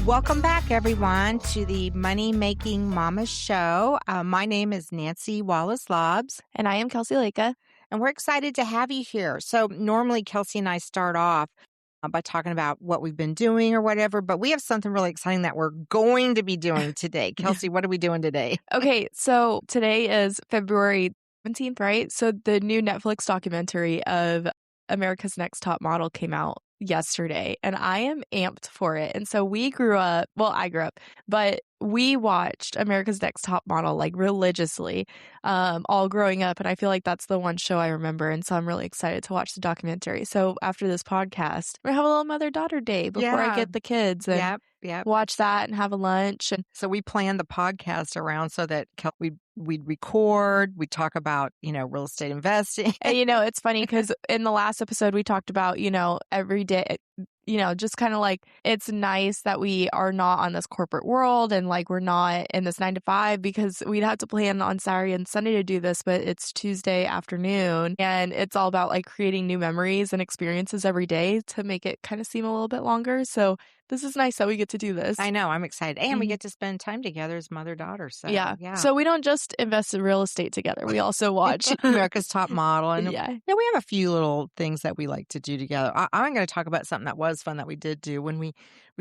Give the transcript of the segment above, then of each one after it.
Welcome back, everyone, to the Money Making Mama Show. My name is Nancy Wallace-Lobbs. And I am Kelcie Leka. And we're excited to have you here. So normally Kelcie and I start off by talking about what we've been doing or whatever, but we have something really exciting that we're going to be doing today. Kelcie, what are we doing today? Okay, so today is February 17th, right? So the new Netflix documentary of America's Next Top Model came out yesterday, and I am amped for it. And so I grew up, but we watched America's Next Top Model like religiously all growing up, and I feel like that's the one show I remember, and so I'm really excited to watch the documentary. So after this podcast, we're gonna have a little mother-daughter day before I get the kids and watch that and have a lunch. And so we planned the podcast around so that we'd record, we'd talk about, real estate investing. And, it's funny because in the last episode, we talked about, every day, just kind of like, it's nice that we are not on this corporate world and like we're not in this 9 to 5, because we'd have to plan on Saturday and Sunday to do this, but it's Tuesday afternoon and it's all about like creating new memories and experiences every day to make it kind of seem a little bit longer. So this is nice that we get to do this. I know. I'm excited. And we get to spend time together as mother-daughter. So, yeah. So we don't just invest in real estate together. We also watch America's Top Model. And we have a few little things that we like to do together. I'm going to talk about something that was fun that we did do when we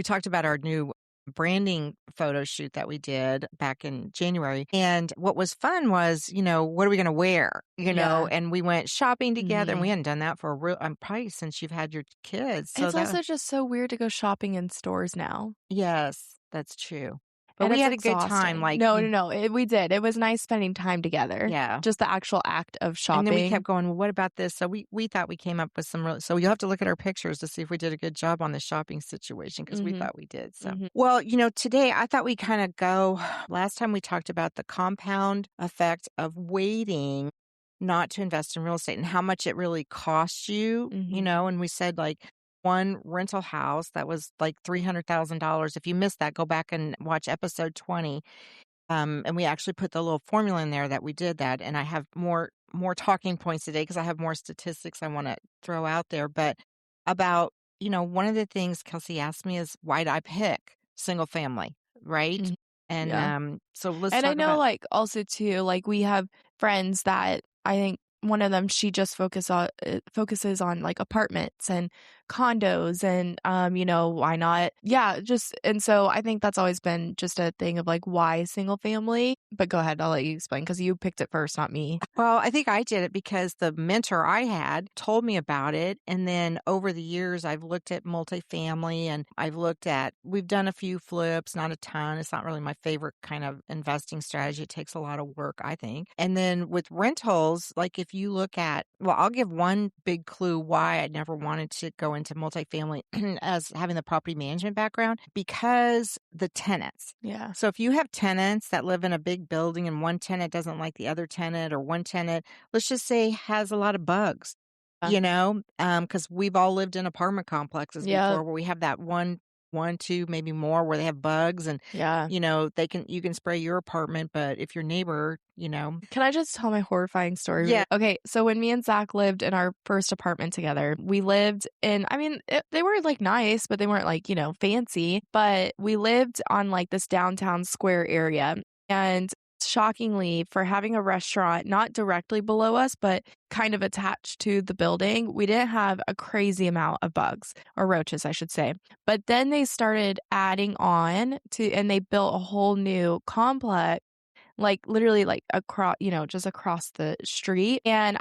talked about our new branding photo shoot that we did back in January. And what was fun was, what are we going to wear? And we went shopping together, and we hadn't done that for probably since you've had your kids. So it's also just so weird to go shopping in stores now. Yes, that's true. But and we had a good time. No. We did. It was nice spending time together. Yeah. Just the actual act of shopping. And then we kept going, well, what about this? So we thought we came up with some so you'll have to look at our pictures to see if we did a good job on the shopping situation, because we thought we did. So, well, today I thought we kind of last time we talked about the compound effect of waiting not to invest in real estate and how much it really costs you, and we said like, one rental house that was like $300,000. If you missed that, go back and watch episode 20. And we actually put the little formula in there that we did that. And I have more talking points today because I have more statistics I want to throw out there. But about, one of the things Kelcie asked me is, why did I pick single family, right? And so let's talk I know about, like also too, like we have friends that I think one of them, she just focuses on like apartments and condos and, why not? Yeah, and so I think that's always been just a thing of like, why single family? But go ahead, I'll let you explain because you picked it first, not me. Well, I think I did it because the mentor I had told me about it. And then over the years, I've looked at multifamily and we've done a few flips, not a ton. It's not really my favorite kind of investing strategy. It takes a lot of work, I think. And then with rentals, like if you look at, I'll give one big clue why I never wanted to go into multifamily as having the property management background, because the tenants. Yeah. So if you have tenants that live in a big building and one tenant doesn't like the other tenant, or one tenant, let's just say, has a lot of bugs, because we've all lived in apartment complexes before where we have that one, two, maybe more, where they have bugs and, you can spray your apartment, but if your neighbor, Can I just tell my horrifying story? Yeah. Okay. So when me and Zach lived in our first apartment together, we lived in, they were like nice, but they weren't like, fancy, but we lived on like this downtown square area. And shockingly, for having a restaurant not directly below us, but kind of attached to the building, we didn't have a crazy amount of bugs, or roaches, I should say. But then they started adding on and they built a whole new complex, like literally like across, just across the street. And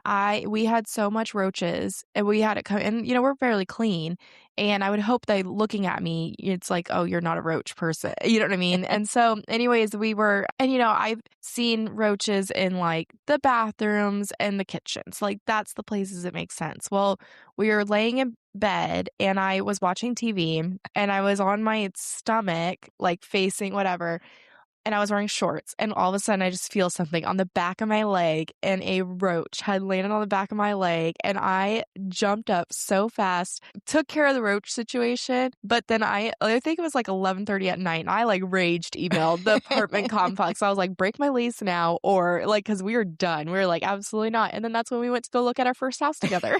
we had so much roaches, and we had it come, and we're fairly clean. And I would hope that looking at me, it's like, oh, you're not a roach person. You know what I mean? And so anyways, I've seen roaches in like the bathrooms and the kitchens. Like that's the places that make sense. Well, we were laying in bed and I was watching TV and I was on my stomach, like facing whatever. and I was wearing shorts, and all of a sudden I just feel something on the back of my leg, and a roach had landed on the back of my leg, and I jumped up so fast, took care of the roach situation, but then I think it was like 11:30 at night, and I like raged emailed the apartment complex. I was like, break my lease now, or like, because we were done. We were like, absolutely not. And then that's when we went to go look at our first house together.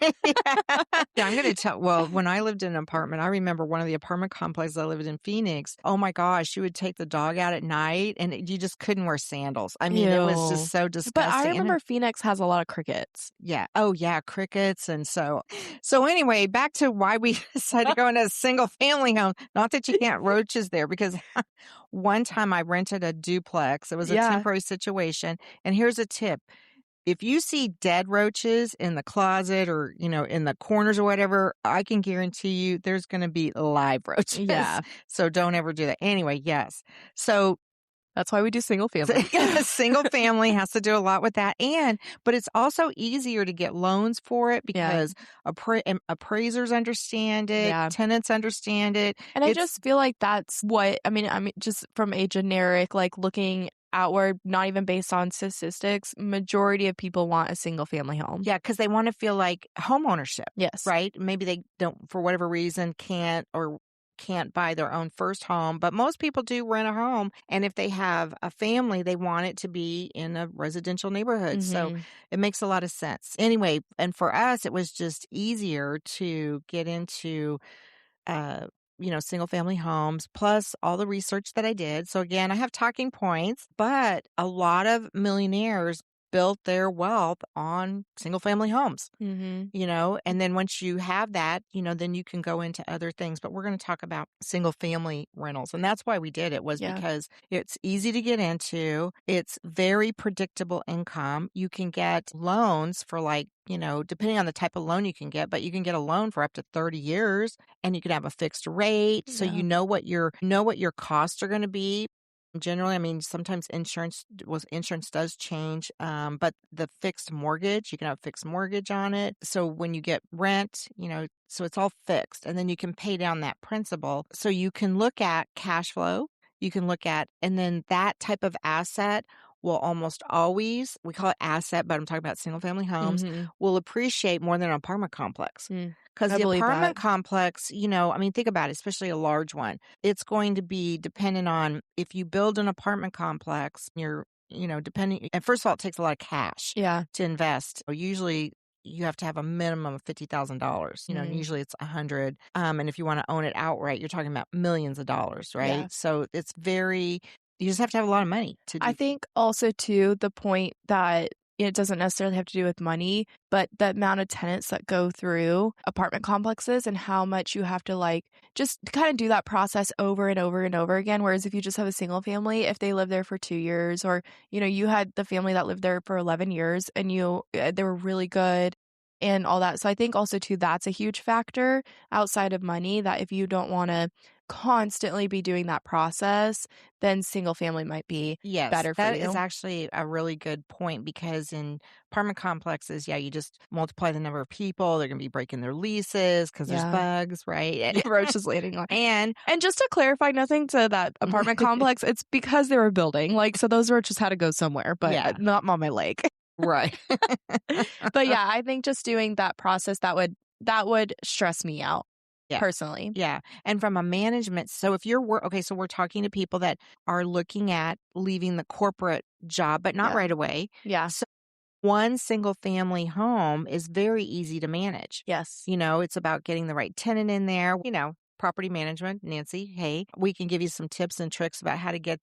Yeah, I'm gonna tell well, when I lived in an apartment, I remember one of the apartment complexes I lived in Phoenix. Oh my gosh, you would take the dog out at night and you just couldn't wear sandals. I mean, it was Ew. just so But I disgusting. remember Phoenix has a lot of crickets. Yeah. Oh yeah, crickets. And so anyway, back to why we decided to go into a single family home. Not that you can't roaches there, because one time I rented a duplex. It was a Yeah. temporary situation. And here's a tip. If you see dead roaches in the closet or, in the corners or whatever, I can guarantee you there's going to be live roaches. Yeah. So don't ever do that. Anyway, yes. So That's why we do single family. single family has to do a lot with that. But it's also easier to get loans for it Yeah. because appraisers understand it, Yeah. tenants understand it. And I just feel like that's what I mean, just from a generic, like looking outward, not even based on statistics, majority of people want a single family home. Yeah, because they want to feel like home ownership. Yes. Right? Maybe they don't, for whatever reason, can't buy their own first home, but most people do rent a home. And if they have a family, they want it to be in a residential neighborhood. So it makes a lot of sense. Anyway, and for us, it was just easier to get into uh, single family homes, plus all the research that I did. So again, I have talking points, but a lot of millionaires built their wealth on single family homes. And then once you have that, then you can go into other things. But we're going to talk about single family rentals. And that's why we did it, was because it's easy to get into. It's very predictable income. You can get loans for depending on the type of loan you can get, but you can get a loan for up to 30 years and you can have a fixed rate. So you know what your costs are going to be. Generally, I mean, sometimes insurance does change, but the fixed mortgage, you can have a fixed mortgage on it. So when you get rent, so it's all fixed, and then you can pay down that principal. So you can look at cash flow. You can look at, and then that type of asset will almost always, we call it asset, but I'm talking about single family homes, will appreciate more than an apartment complex. Because the apartment complex, I mean, think about it, especially a large one. It's going to be dependent on if you build an apartment complex, you're, depending. And first of all, it takes a lot of cash to invest. Usually you have to have a minimum of $50,000. And usually it's 100. And if you want to own it outright, you're talking about millions of dollars, right? Yeah. So you just have to have a lot of money to do. I think also too, the point that it doesn't necessarily have to do with money, but the amount of tenants that go through apartment complexes and how much you have to just kind of do that process over and over and over again. Whereas if you just have a single family, if they live there for 2 years, or, you had the family that lived there for 11 years and they were really good and all that. So I think also too, that's a huge factor outside of money, that if you don't want to constantly be doing that process, then single family might be better for you. That is actually a really good point, because in apartment complexes, you just multiply the number of people. They're going to be breaking their leases because there's bugs, right? Roaches landing on. And just to clarify, nothing to that apartment complex, it's because they were building. So those roaches had to go somewhere, but not on my leg. Right. But yeah, I think just doing that process, that would stress me out. Personally. Yeah. And from a management, so if so we're talking to people that are looking at leaving the corporate job, but not right away. Yeah. So one single family home is very easy to manage. Yes. It's about getting the right tenant in there. Property management, Nancy, hey, we can give you some tips and tricks about how to get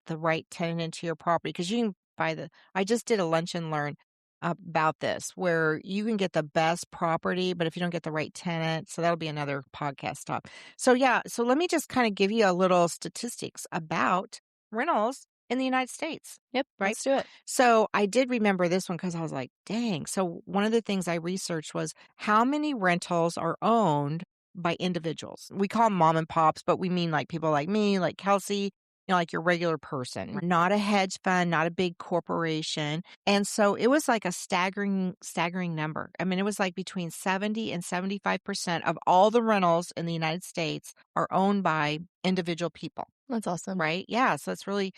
the right tenant into your property, because you can I just did a lunch and learn about this, where you can get the best property, but if you don't get the right tenant, so that'll be another podcast talk. So so let me just kind of give you a little statistics about rentals in the United States. Yep. Right. Let's do it. So I did remember this one because I was like, dang. So one of the things I researched was how many rentals are owned by individuals. We call them mom and pops, but we mean like people like me, like Kelcie, like your regular person, not a hedge fund, not a big corporation. And so it was like a staggering number. I mean, it was like between 70 and 75% of all the rentals in the United States are owned by individual people. That's awesome. right? Yeah, so it's really,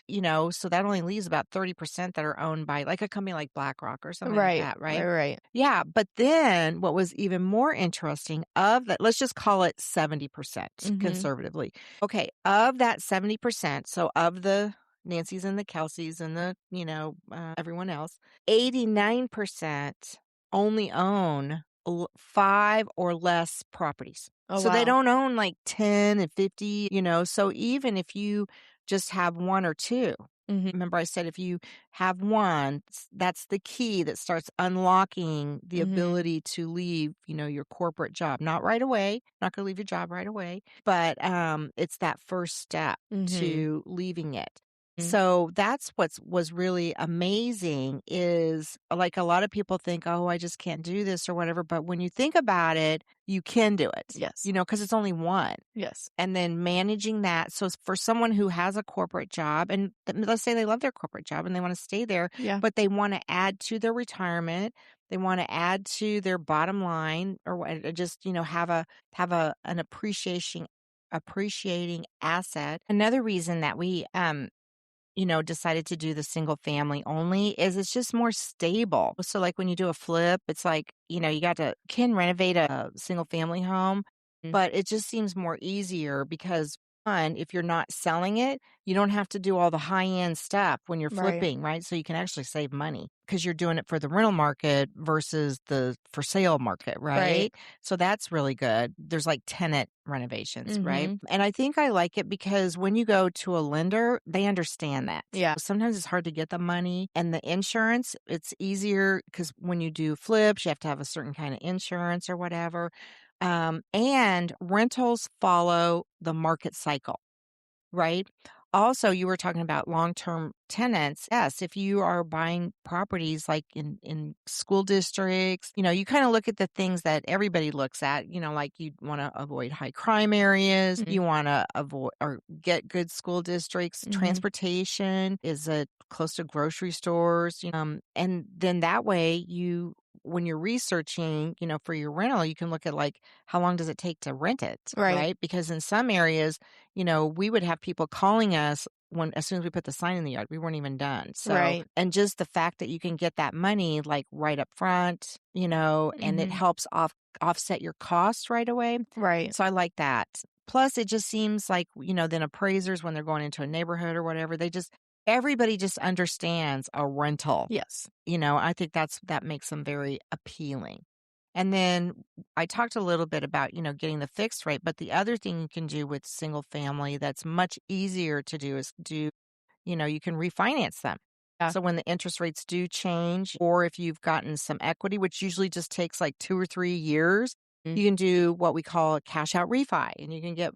so that only leaves about 30% that are owned by like a company like BlackRock or something like Right, that, right, right? right. Yeah, but then what was even more interesting of that, let's just call it 70% Mhm. conservatively. Okay, of that 70%, so of the Nancy's and the Kelcies and the, everyone else, 89% only own 5 or less properties. Oh, So they wow. don't own like 10 and 50, so even if you just have 1 or 2, Mhm, remember I said if you have one, that's the key that starts unlocking the mhm, ability to leave, your corporate job. Not right away, not gonna leave your job right away, but, it's that first step mhm, to leaving it. mm. So that's was really amazing is, like, a lot of people think, "Oh, I just can't do this," or whatever, but when you think about it, you can do it, Yes, because it's only 1. yes. And then managing that. So for someone who has a corporate job and let's say they love their corporate job and they want to stay there, Yeah. but they want to add to their retirement, they want to add to their bottom line or just, have a an appreciating asset. Another reason that we decided to do the single family only is it's just more stable. So like when you do a flip, it's like, you can renovate a single family home, Mm. but it just seems more easier because one, if you're not selling it, you don't have to do all the high end stuff when you're Right, flipping, right? So you can actually save money because you're doing it for the rental market versus the for sale market, right. right? So that's really good. There's like tenant renovations, right? Mhm. And I think I like it because when you go to a lender, they understand that. Yeah. Sometimes it's hard to get the money and the insurance, it's easier because when you do flips, you have to have a certain kind of insurance or whatever. And rentals follow the market cycle. Right? Also, you were talking about long-term tenants. Yes, if you are buying properties like in school districts, you kinda look at the things that everybody looks at, like you wanna avoid high crime areas, Mhm, you wanna avoid or get good school districts, mhm. transportation, is it close to grocery stores, and then that way you when you're researching, for your rental, you can look at, like, how long does it take to rent it, Right, right? Because in some areas we would have people calling us when as soon as we put the sign in the yard, we weren't even done. So, right. and just the fact that you can get that money like right up front, and it Mhm. helps offset your costs right away. Right. So I like that. Plus, it just seems like, then appraisers when they're going into a neighborhood or whatever, everybody just understands a rental. Yes. I think that makes them very appealing. And then I talked a little bit about, getting the fixed rate, but the other thing you can do with single family that's much easier to do is you can refinance them. Yeah. So when the interest rates do change, or if you've gotten some equity, which usually just takes like 2 or 3 years, Mm. you can do what we call a cash out refi. And you can get,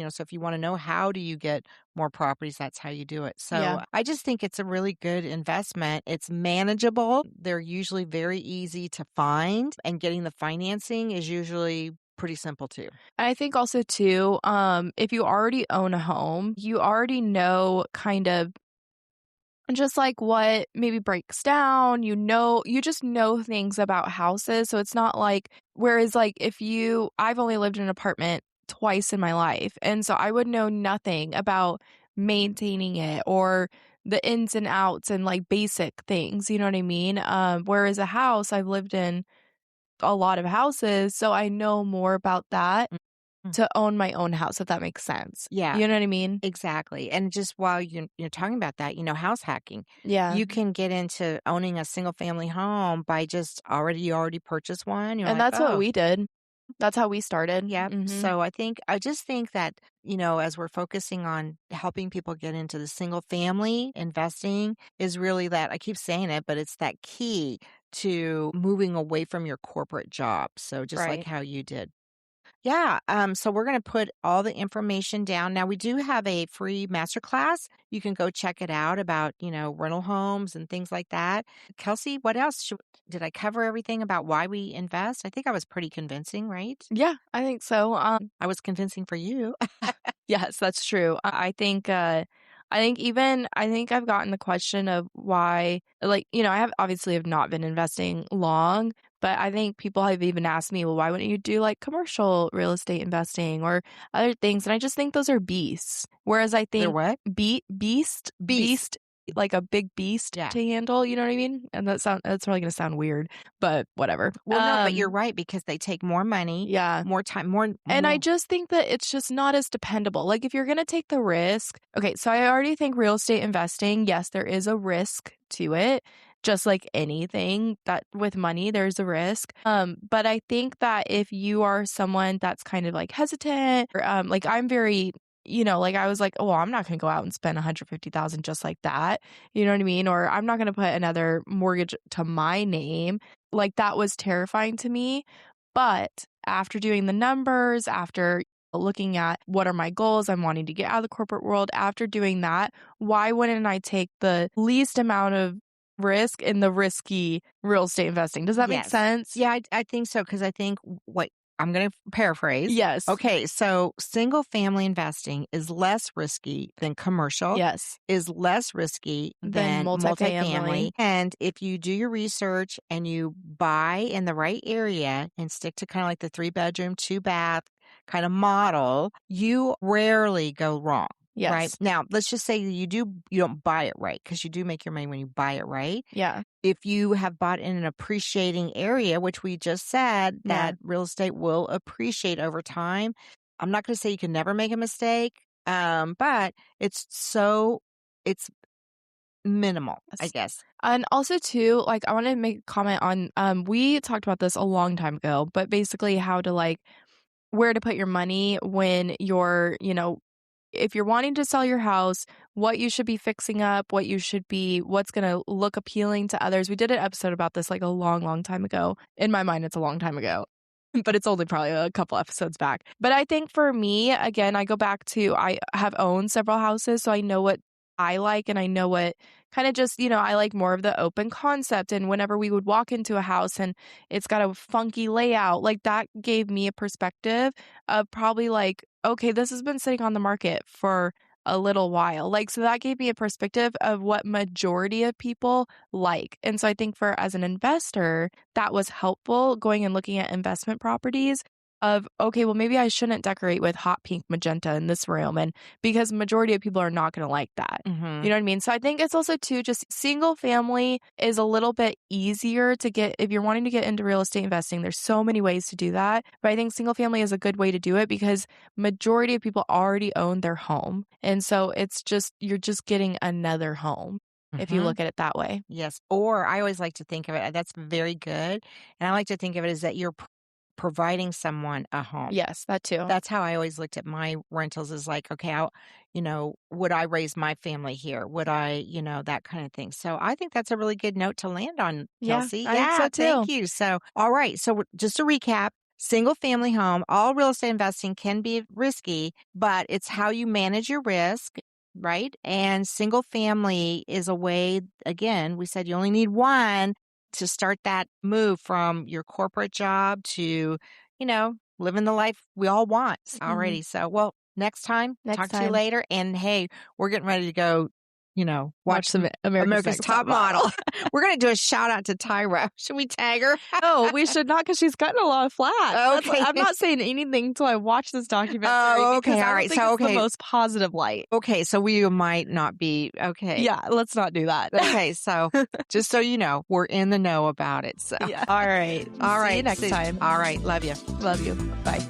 so if you want to know how do you get more properties, that's how you do it. Yeah. So I just think it's a really good investment. It's manageable. They're usually very easy to find, and getting the financing is usually pretty simple too. And I think also too, if you already own a home, you already know kind of just like what maybe breaks down, you just know things about houses. So it's not like, whereas like if I've only lived in an apartment twice in my life. And so I would know nothing about maintaining it or the ins and outs and like basic things. You know what I mean? Whereas a house, I've lived in a lot of houses. So I know more about that Mhm. to own my own house, if that makes sense. Yeah. You know what I mean? Exactly, and just while you're talking about that, house hacking, Yeah. you can get into owning a single family home by just you already purchased one, you're And like, that's what "Oh." we did. That's how we started. Yep, Mhm. so I just think that, as we're focusing on helping people get into the single family, investing is really that I keep saying it, but it's that key to moving away from your corporate job, so just like Right. how you did. Yeah, so we're gonna put all the information down. Now we do have a free masterclass. You can go check it out about, rental homes and things like that. Kelsey, what else did I cover everything about why we invest? I think I was pretty convincing, right? Yeah, I think so. I was convincing for you. Yes, that's true. I think, I think I've gotten the question of why, like, I have not been investing long, but I think people have even asked me, well, why wouldn't you do like commercial real estate investing or other things? And I just think those are beasts. Whereas I They're think what? Beast. beast, like a big beast Yeah. to handle, you know what I mean? And that's probably gonna sound weird, but whatever. Well, no, but you're right because they take more money, Yeah. more time, more. And I more. just think that it's just not as dependable. Like, if you're going to take the risk, okay, so I already think real estate investing, yes, there is a risk to it, just like anything that with money, there's a risk. But I think that if you are someone that's kind of like hesitant, or like I'm very, like I was like, oh, I'm not going to go out and spend 150,000 just like that. You know what I mean? Or I'm not going to put another mortgage to my name. Like that was terrifying to me. But after doing the numbers, after looking at what are my goals, I'm wanting to get out of the corporate world, after doing that, why wouldn't I take the least amount of risk in the risky real estate investing? Does that make Yes. sense? Yeah, I think so because I think what I'm going to paraphrase. Yes. Okay, so single family investing is less risky than commercial. Yes. Is less risky Then than multifamily. multifamily. And if you do your research and you buy in the right area and stick to kind of like the 3-bedroom, 2-bath kind of model, you rarely go wrong. Right. Yes. Now, let's just say you don't buy it right because you do make your money when you buy it right. Yeah. If you have bought in an appreciating area, which we just said that real estate will appreciate over time, I'm not going to say you can never make a mistake, but it's minimal, I guess. And also too, like I want to make a comment on we talked about this a long time ago, but basically how to like where to put your money when you're, if you're wanting to sell your house, what you should be fixing up, what's going to look appealing to others. We did an episode about this like a long, long time ago. In my mind, it's a long time ago, but it's only probably a couple episodes back. But I think for me, again, I go back to I have owned several houses, so I know what I like and I know what kind of just, I like more of the open concept. And whenever we would walk into a house and it's got a funky layout, like that gave me a perspective of probably like, okay, this has been sitting on the market for a little while. Like, so that gave me a perspective of what majority of people like. And so I think as an investor, that was helpful going and looking at investment properties of, okay, well, maybe I shouldn't decorate with hot pink magenta in this room. And because majority of people are not going to like that. Mm-hmm. You know what I mean? So I think it's also too, just single family is a little bit easier to get if you're wanting to get into real estate investing. There's so many ways to do that. But I think single family is a good way to do it because majority of people already own their home. And so you're just getting another home. If you look at it that way. Yes. Or I always like to think of it, that's very good. And I like to think of it as that you're providing someone a home. Yes, that too. That's how I always looked at my rentals is like, okay, would I raise my family here? Would I, that kind of thing. So I think that's a really good note to land on, Kelcie. I think so too. Thank you. So, all right. So just to recap, single family home, all real estate investing can be risky, but it's how you manage your risk. Right. And single family is a way, again, we said you only need one to start that move from your corporate job to, living the life we all want already. So, well, next time, talk to you later. And hey, we're getting ready to go, watch some America's Top Model. We're going to do a shout out to Tyra. Should we tag her? No, we should not because she's gotten a lot of flack. Okay. I'm not saying anything until I watch this documentary. Oh, okay. All right. So, it's the most positive light. Okay. So we might not be. Okay. Yeah. Let's not do that. Okay. So just so you know, we're in the know about it. So, yeah. All right. All right. See you next time. All right. Love you. Love you. Bye.